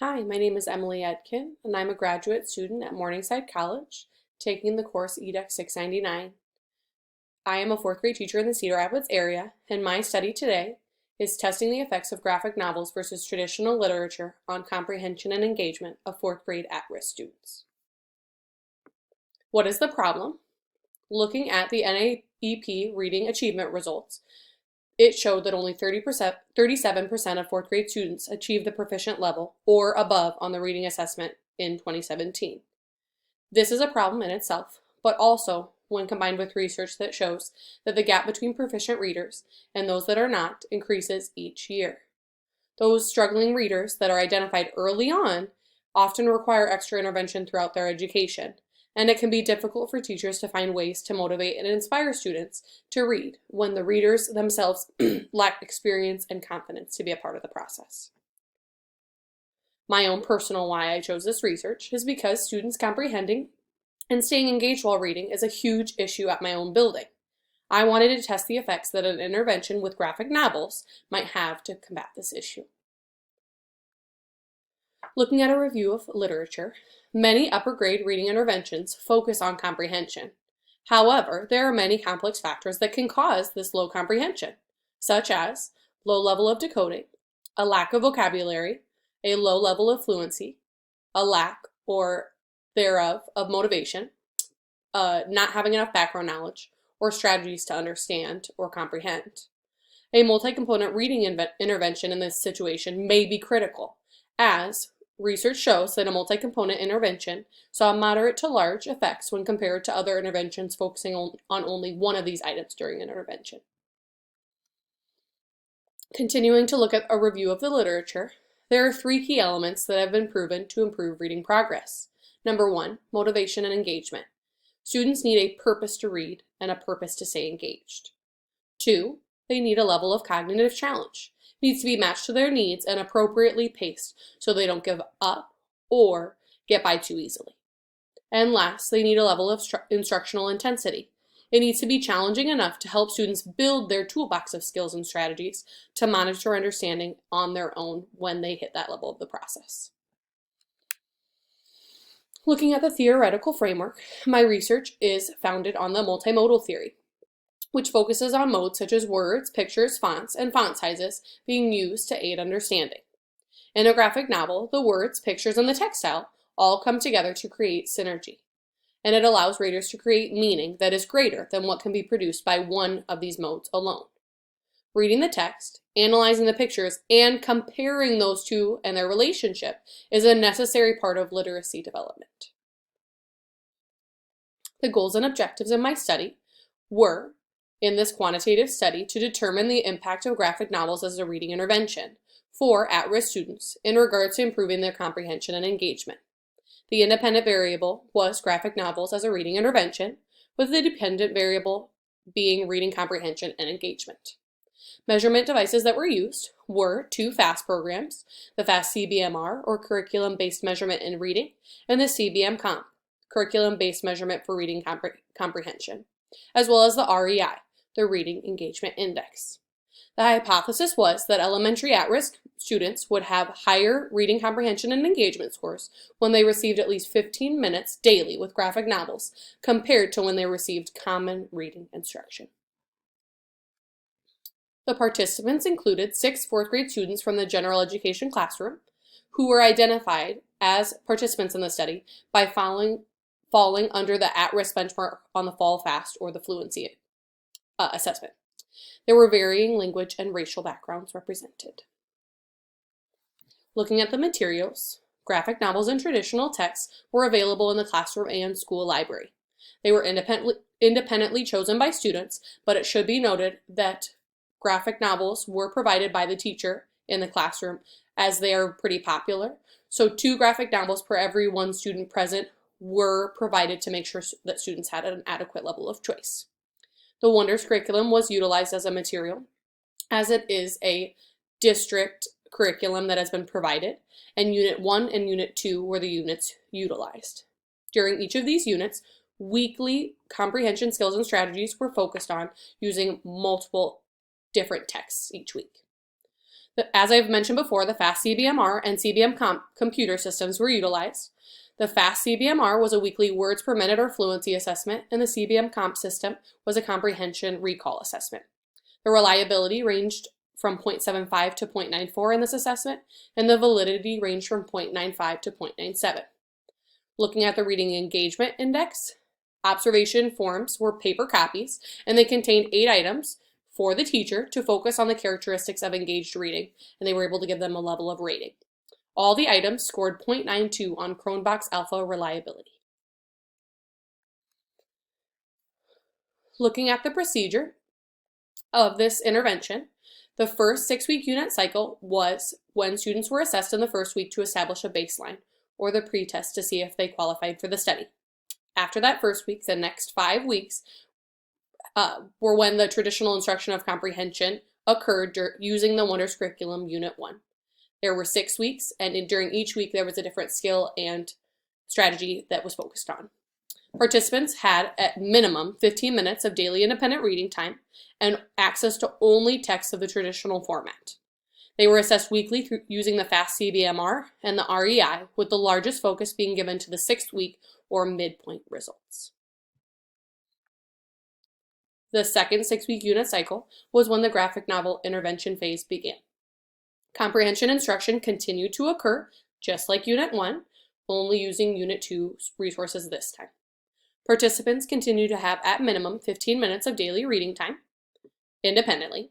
Hi, my name is Emily Edkin, and I'm a graduate student at Morningside College, taking the course EDUC 699. I am a fourth grade teacher in the Cedar Rapids area, and my study today is testing the effects of graphic novels versus traditional literature on comprehension and engagement of fourth grade at-risk students. What is the problem? Looking at the NAEP reading achievement results, it showed that only 37% of fourth grade students achieved the proficient level or above on the reading assessment in 2017. This is a problem in itself, but also when combined with research that shows that the gap between proficient readers and those that are not increases each year. Those struggling readers that are identified early on often require extra intervention throughout their education, and it can be difficult for teachers to find ways to motivate and inspire students to read when the readers themselves lack experience and confidence to be a part of the process. My own personal why I chose this research is because students comprehending and staying engaged while reading is a huge issue at my own building. I wanted to test the effects that an intervention with graphic novels might have to combat this issue. Looking at a review of literature, many upper grade reading interventions focus on comprehension. However, there are many complex factors that can cause this low comprehension, such as low level of decoding, a lack of vocabulary, a low level of fluency, a lack or thereof of motivation, not having enough background knowledge, or strategies to understand or comprehend. A multi-component reading intervention in this situation may be critical, as research shows that a multi-component intervention saw moderate to large effects when compared to other interventions focusing on only one of these items during an intervention. Continuing to look at a review of the literature, there are three key elements that have been proven to improve reading progress. Number one, motivation and engagement. Students need a purpose to read and a purpose to stay engaged. Two, they need a level of cognitive challenge. It needs to be matched to their needs and appropriately paced so they don't give up or get by too easily. And last, they need a level of instructional intensity. It needs to be challenging enough to help students build their toolbox of skills and strategies to monitor understanding on their own when they hit that level of the process. Looking at the theoretical framework, my research is founded on the multimodal theory, which focuses on modes such as words, pictures, fonts, and font sizes being used to aid understanding. In a graphic novel, the words, pictures, and the textile all come together to create synergy, and it allows readers to create meaning that is greater than what can be produced by one of these modes alone. Reading the text, analyzing the pictures, and comparing those two and their relationship is a necessary part of literacy development. The goals and objectives in my study were, in this quantitative study, to determine the impact of graphic novels as a reading intervention for at-risk students in regards to improving their comprehension and engagement. The independent variable was graphic novels as a reading intervention, with the dependent variable being reading comprehension and engagement. Measurement devices that were used were two FAST programs, the FAST CBMR, or Curriculum-Based Measurement in Reading, and the CBM Comp, Curriculum-Based Measurement for Reading Comprehension, as well as the REI, the Reading Engagement Index. The hypothesis was that elementary at-risk students would have higher reading comprehension and engagement scores when they received at least 15 minutes daily with graphic novels compared to when they received common reading instruction. The participants included 6 fourth grade students from the general education classroom who were identified as participants in the study by falling under the at-risk benchmark on the fall FAST or the fluency assessment. There were varying language and racial backgrounds represented. Looking at the materials, graphic novels and traditional texts were available in the classroom and school library. They were independently chosen by students, but it should be noted that graphic novels were provided by the teacher in the classroom as they are pretty popular. So 2 graphic novels per every 1 student present were provided to make sure that students had an adequate level of choice. The Wonders curriculum was utilized as a material, as it is a district curriculum that has been provided, and Unit 1 and Unit 2 were the units utilized. During each of these units, weekly comprehension skills and strategies were focused on using multiple different texts each week. As I've mentioned before, the FAST CBMR and CBM computer systems were utilized. The FAST CBMR was a weekly words per minute or fluency assessment, and the CBM comp system was a comprehension recall assessment. The reliability ranged from 0.75 to 0.94 in this assessment, and the validity ranged from 0.95 to 0.97. Looking at the reading engagement index, observation forms were paper copies, and they contained 8 items for the teacher to focus on the characteristics of engaged reading, and they were able to give them a level of rating. All the items scored 0.92 on Cronbach's Alpha reliability. Looking at the procedure of this intervention, the first 6-week unit cycle was when students were assessed in the first week to establish a baseline, or the pretest to see if they qualified for the study. After that first week, the next 5 weeks were when the traditional instruction of comprehension occurred using the Wonders Curriculum Unit 1. There were 6 weeks, and during each week there was a different skill and strategy that was focused on. Participants had at minimum 15 minutes of daily independent reading time and access to only text of the traditional format. They were assessed weekly using the FAST CBMR and the REI, with the largest focus being given to the 6th week or midpoint results. The second 6-week unit cycle was when the graphic novel intervention phase began. Comprehension instruction continued to occur, just like Unit 1, only using Unit 2 resources this time. Participants continued to have at minimum 15 minutes of daily reading time independently,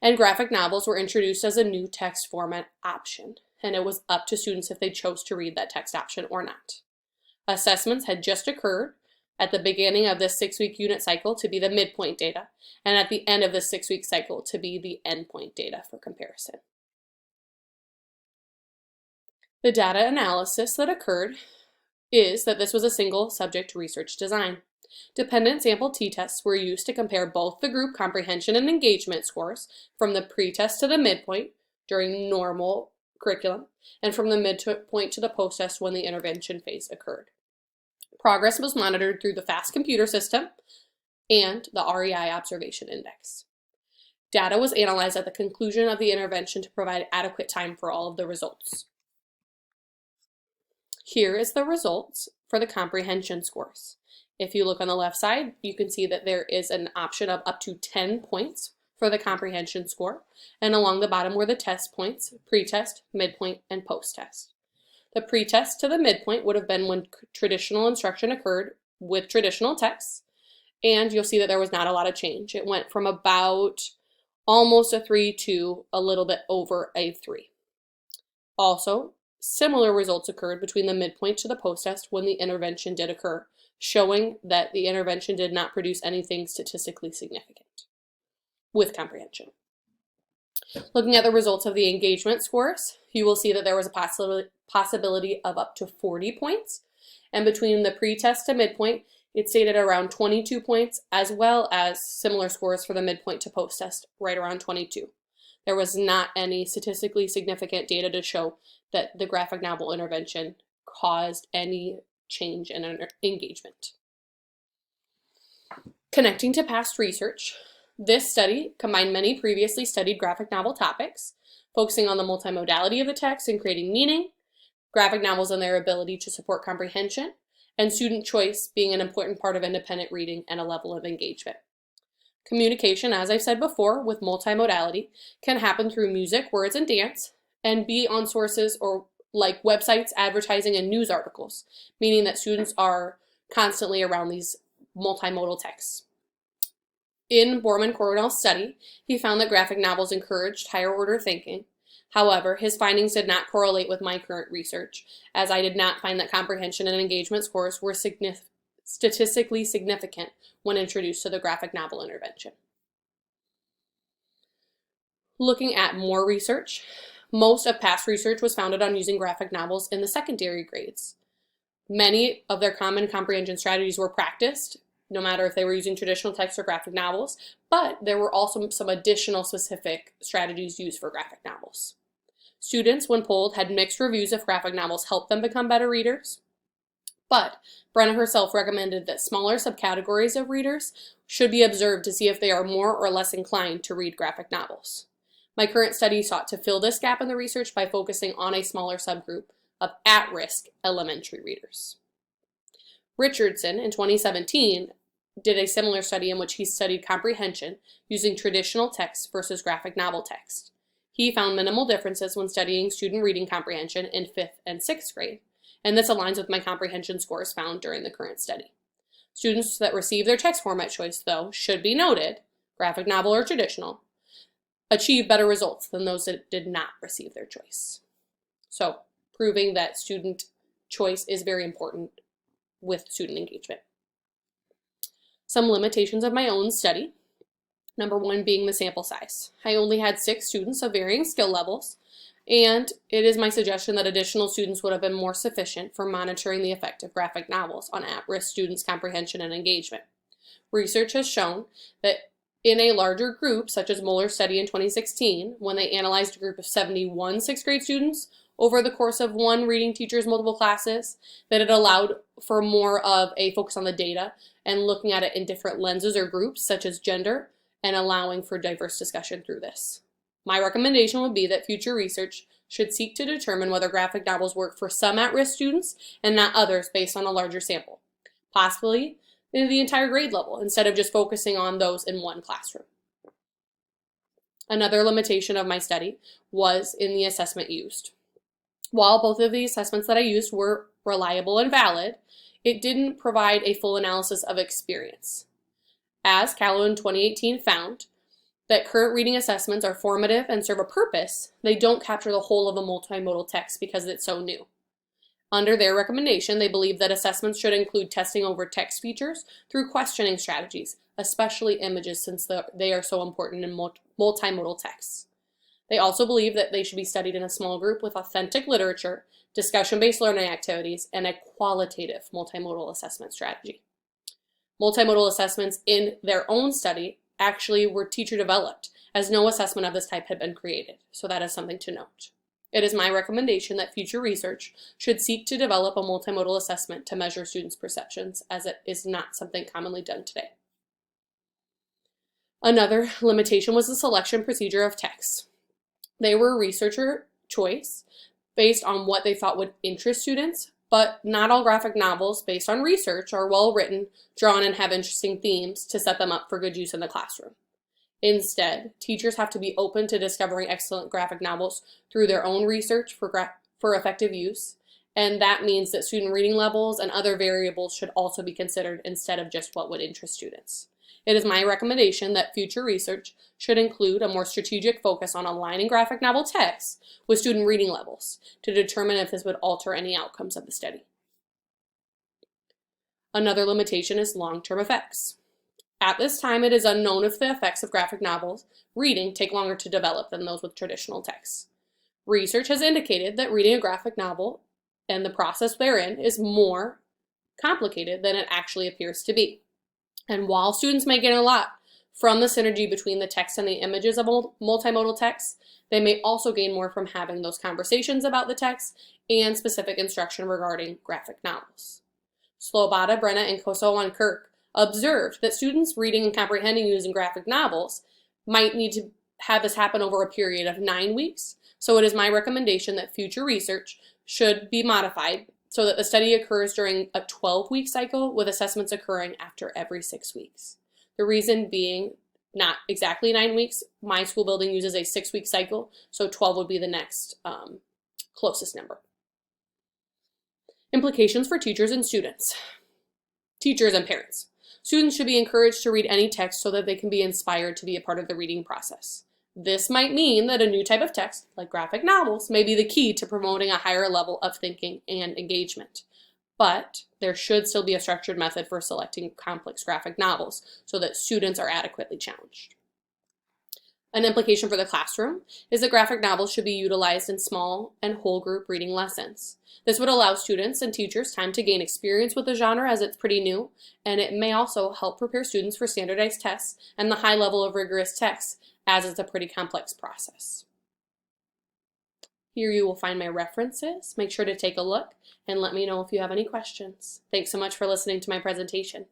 and graphic novels were introduced as a new text format option, and it was up to students if they chose to read that text option or not. Assessments had just occurred at the beginning of this 6-week unit cycle to be the midpoint data, and at the end of the 6-week cycle to be the endpoint data for comparison. The data analysis that occurred is that this was a single subject research design. Dependent sample t-tests were used to compare both the group comprehension and engagement scores from the pretest to the midpoint during normal curriculum and from the midpoint to the post-test when the intervention phase occurred. Progress was monitored through the FAST computer system and the REI observation index. Data was analyzed at the conclusion of the intervention to provide adequate time for all of the results. Here is the results for the comprehension scores. If you look on the left side, you can see that there is an option of up to 10 points for the comprehension score, and along the bottom were the test points, pretest, midpoint, and post-test. The pretest to the midpoint would have been when traditional instruction occurred with traditional texts, and you'll see that there was not a lot of change. It went from about almost a 3 to a little bit over a 3. Also, similar results occurred between the midpoint to the post-test when the intervention did occur, showing that the intervention did not produce anything statistically significant with comprehension. Looking at the results of the engagement scores, you will see that there was a possibility of up to 40 points, and between the pretest to midpoint, it stated around 22 points, as well as similar scores for the midpoint to post-test, right around 22. There was not any statistically significant data to show that the graphic novel intervention caused any change in engagement. Connecting to past research, this study combined many previously studied graphic novel topics, focusing on the multimodality of the text and creating meaning, graphic novels and their ability to support comprehension, and student choice being an important part of independent reading and a level of engagement. Communication, as I've said before, with multimodality can happen through music, words, and dance, and be on sources or like websites, advertising, and news articles, meaning that students are constantly around these multimodal texts. In Borman-Coronel's study, he found that graphic novels encouraged higher order thinking. However, his findings did not correlate with my current research, as I did not find that comprehension and engagement scores were statistically significant when introduced to the graphic novel intervention. Looking at more research, most of past research was founded on using graphic novels in the secondary grades. Many of their common comprehension strategies were practiced, no matter if they were using traditional text or graphic novels, but there were also some additional specific strategies used for graphic novels. Students, when polled, had mixed reviews if graphic novels helped them become better readers, but Brenna herself recommended that smaller subcategories of readers should be observed to see if they are more or less inclined to read graphic novels. My current study sought to fill this gap in the research by focusing on a smaller subgroup of at-risk elementary readers. Richardson, in 2017, did a similar study in which he studied comprehension using traditional text versus graphic novel text. He found minimal differences when studying student reading comprehension in 5th and 6th grade, and this aligns with my comprehension scores found during the current study. Students that receive their text format choice, though, should be noted, graphic novel or traditional, achieve better results than those that did not receive their choice. So, proving that student choice is very important with student engagement. Some limitations of my own study. Number one being the sample size. I only had 6 students of varying skill levels, and it is my suggestion that additional students would have been more sufficient for monitoring the effect of graphic novels on at-risk students' comprehension and engagement. Research has shown that in a larger group, such as Muller's study in 2016, when they analyzed a group of 71 6th grade students over the course of one reading teacher's multiple classes, that it allowed for more of a focus on the data and looking at it in different lenses or groups, such as gender, and allowing for diverse discussion through this. My recommendation would be that future research should seek to determine whether graphic novels work for some at-risk students and not others based on a larger sample, possibly in the entire grade level, instead of just focusing on those in one classroom. Another limitation of my study was in the assessment used. While both of the assessments that I used were reliable and valid, it didn't provide a full analysis of experience. As Callow in 2018 found that current reading assessments are formative and serve a purpose, they don't capture the whole of a multimodal text because it's so new. Under their recommendation, they believe that assessments should include testing over text features through questioning strategies, especially images, since they are so important in multimodal texts. They also believe that they should be studied in a small group with authentic literature, discussion-based learning activities, and a qualitative multimodal assessment strategy. Multimodal assessments in their own study actually were teacher developed, as no assessment of this type had been created, so that is something to note. It is my recommendation that future research should seek to develop a multimodal assessment to measure students' perceptions, as it is not something commonly done today. Another limitation was the selection procedure of texts. They were researcher choice based on what they thought would interest students, but not all graphic novels based on research are well written, drawn, and have interesting themes to set them up for good use in the classroom. Instead, teachers have to be open to discovering excellent graphic novels through their own research for effective use, and that means that student reading levels and other variables should also be considered instead of just what would interest students. It is my recommendation that future research should include a more strategic focus on aligning graphic novel texts with student reading levels to determine if this would alter any outcomes of the study. Another limitation is long-term effects. At this time, it is unknown if the effects of graphic novels reading take longer to develop than those with traditional texts. Research has indicated that reading a graphic novel and the process therein is more complicated than it actually appears to be. And while students may gain a lot from the synergy between the text and the images of multimodal text, they may also gain more from having those conversations about the text and specific instruction regarding graphic novels. Slobodka, Brenna, and Kosowan-Kirk observed that students reading and comprehending using graphic novels might need to have this happen over a period of 9 weeks, so it is my recommendation that future research should be modified so that the study occurs during a 12-week cycle with assessments occurring after every 6 weeks. The reason being not exactly 9 weeks. My school building uses a 6-week cycle, so 12 would be the next closest number. Implications for teachers and students. Teachers and parents. Students should be encouraged to read any text so that they can be inspired to be a part of the reading process. This might mean that a new type of text, like graphic novels, may be the key to promoting a higher level of thinking and engagement. But there should still be a structured method for selecting complex graphic novels so that students are adequately challenged. An implication for the classroom is that graphic novels should be utilized in small and whole group reading lessons. This would allow students and teachers time to gain experience with the genre as it's pretty new, and it may also help prepare students for standardized tests and the high level of rigorous tests, as it's a pretty complex process. Here you will find my references. Make sure to take a look and let me know if you have any questions. Thanks so much for listening to my presentation.